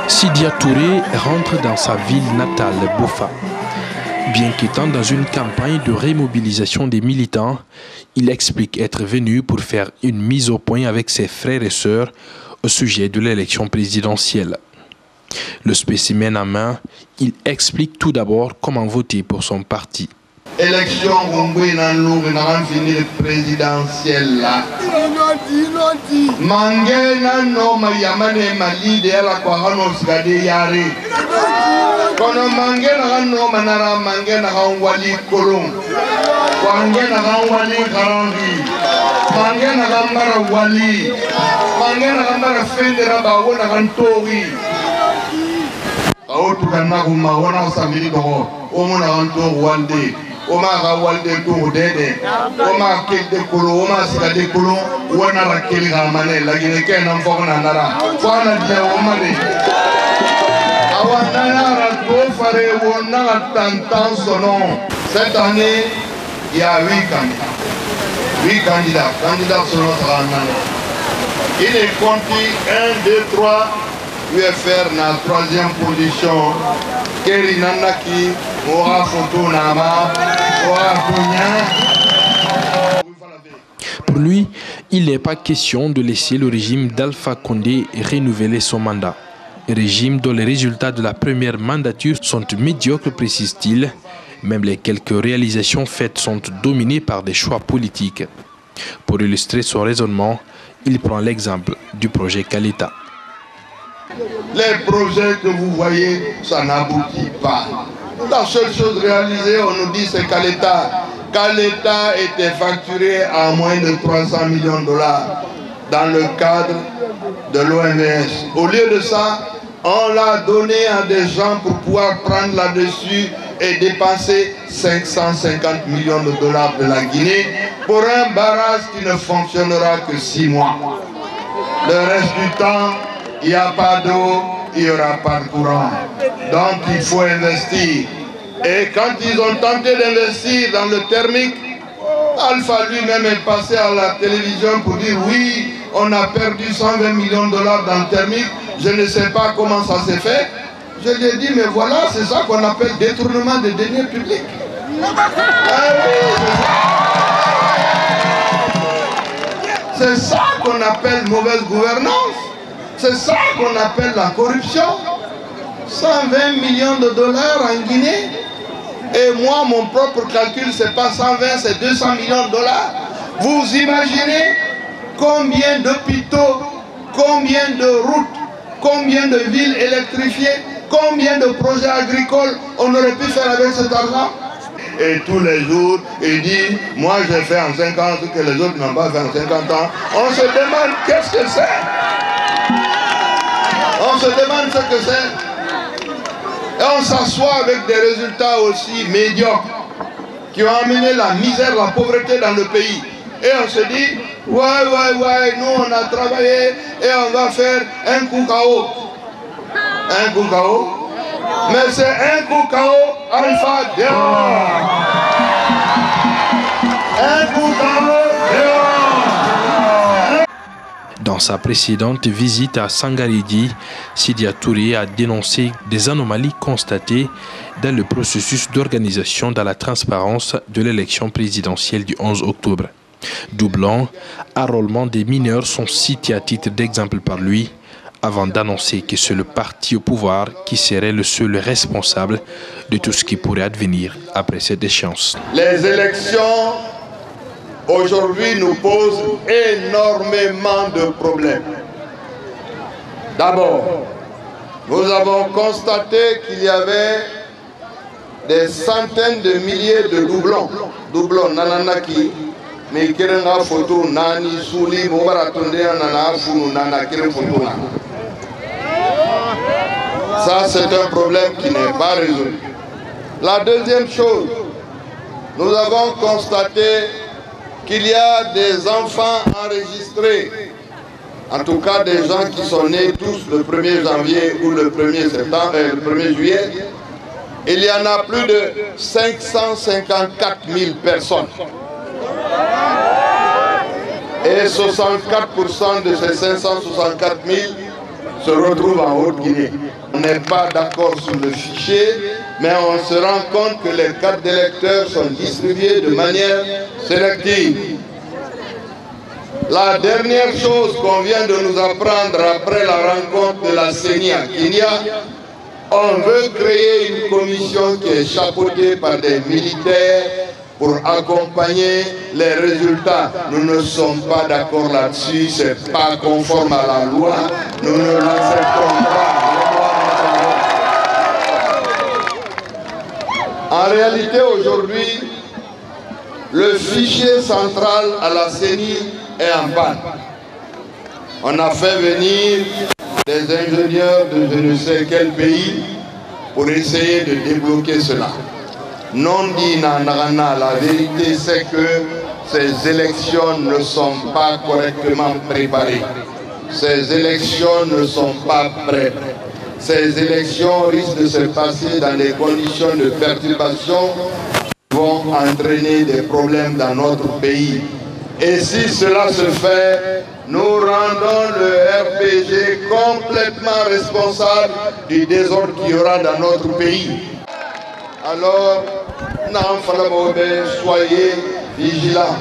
Sidya Touré rentre dans sa ville natale, Boffa. Bien qu'étant dans une campagne de remobilisation des militants, il explique être venu pour faire une mise au point avec ses frères et sœurs au sujet de l'élection présidentielle. Le spécimen en main, il explique tout d'abord comment voter pour son parti. Élection présidentielle là. Mangena no mayamane mali de la kwahano sigade yare. Kono mangena no manara mangena wali kolon. Mangena wali garangi. Mangena gambara wali. Mangena gambara fendera ba wona gantori. Autu kana kuma wona samiri do. Omona ganto wande. Oma gawalde to dede oma kede kulo oma sigade kulo wana rakeli gamane lagine ke nan fogna nara wana dia oma de awana nara to fare wona tantan sono. Cette année il y a 8 candidats sono sarana. Il est compté 1 2 3 UFR na 3e position Keri Nanaki Ora Foto Nama Ora Kounia. Pour lui, il n'est pas question de laisser le régime d'Alpha Condé renouveler son mandat. Un régime dont les résultats de la première mandature sont médiocres, précise-t-il. Même les quelques réalisations faites sont dominées par des choix politiques. Pour illustrer son raisonnement, il prend l'exemple du projet Kaleta. Les projets que vous voyez, ça n'aboutit pas. La seule chose réalisée, on nous dit, c'est Kaleta. Kaleta était facturé à moins de 300 millions de dollars dans le cadre de l'OMS. Au lieu de ça, on l'a donné à des gens pour pouvoir prendre là-dessus et dépenser 550 millions de dollars de la Guinée pour un barrage qui ne fonctionnera que 6 mois. Le reste du temps, il n'y a pas d'eau, il n'y aura pas de courant. Donc il faut investir. Et quand ils ont tenté d'investir dans le thermique, Alpha lui-même est passé à la télévision pour dire oui, on a perdu 120 millions de dollars dans le thermique. Je ne sais pas comment ça s'est fait. Je lui ai dit, mais voilà, c'est ça qu'on appelle détournement des deniers publics. C'est ça qu'on appelle mauvaise gouvernance. C'est ça qu'on appelle la corruption. 120 millions de dollars en Guinée. Et moi, mon propre calcul, c'est pas 120, c'est 200 millions de dollars. Vous imaginez combien d'hôpitaux, combien de routes, combien de villes électrifiées, combien de projets agricoles on aurait pu faire avec cet argent? Et tous les jours, il dit, moi j'ai fait en 50 ans ce que les autres n'ont pas fait en 50 ans. On se demande qu'est-ce que c'est. On se demande ce que c'est. Et on s'assoit avec des résultats aussi médiocres qui ont amené la misère, la pauvreté dans le pays. Et on se dit, ouais, nous on a travaillé et on va faire un coup KO. Un coup KO. Mais c'est un coup KO, Alpha dehors. Un coup KO, dehors. Dans sa précédente visite à Sangaridi, Sidya Touré a dénoncé des anomalies constatées dans le processus d'organisation dans la transparence de l'élection présidentielle du 11 octobre. Doublant, enrôlement des mineurs sont cités à titre d'exemple par lui, avant d'annoncer que c'est le parti au pouvoir qui serait le seul responsable de tout ce qui pourrait advenir après cette échéance. Les élections aujourd'hui nous posent énormément de problèmes. D'abord, nous avons constaté qu'il y avait des centaines de milliers de doublons. Doublons, nananaki, mais kirenga photo, nani, souli, mobaratonde, nana, funu, nana, kiren photo. Ça, c'est un problème qui n'est pas résolu. La deuxième chose, nous avons constaté qu'il y a des enfants enregistrés, en tout cas des gens qui sont nés tous le 1er janvier ou le 1er septembre, le 1er juillet. Il y en a plus de 554 000 personnes. Et 64% de ces 564 000 se retrouve en Haute-Guinée. On n'est pas d'accord sur le fichier, mais on se rend compte que les cartes d'électeurs sont distribuées de manière sélective. La dernière chose qu'on vient de nous apprendre après la rencontre de la CENI à Kenya, on veut créer une commission qui est chapeautée par des militaires pour accompagner les résultats. Nous ne sommes pas d'accord là-dessus, ce n'est pas conforme à la loi, nous ne l'acceptons pas. En réalité, aujourd'hui, le fichier central à la CENI est en panne. On a fait venir des ingénieurs de je ne sais quel pays pour essayer de débloquer cela. Non dit Nanarana, la vérité c'est que ces élections ne sont pas correctement préparées. Ces élections ne sont pas prêtes. Ces élections risquent de se passer dans des conditions de perturbation qui vont entraîner des problèmes dans notre pays. Et si cela se fait, nous rendons le RPG complètement responsable du désordre qu'il y aura dans notre pays. Alors, soyez vigilants.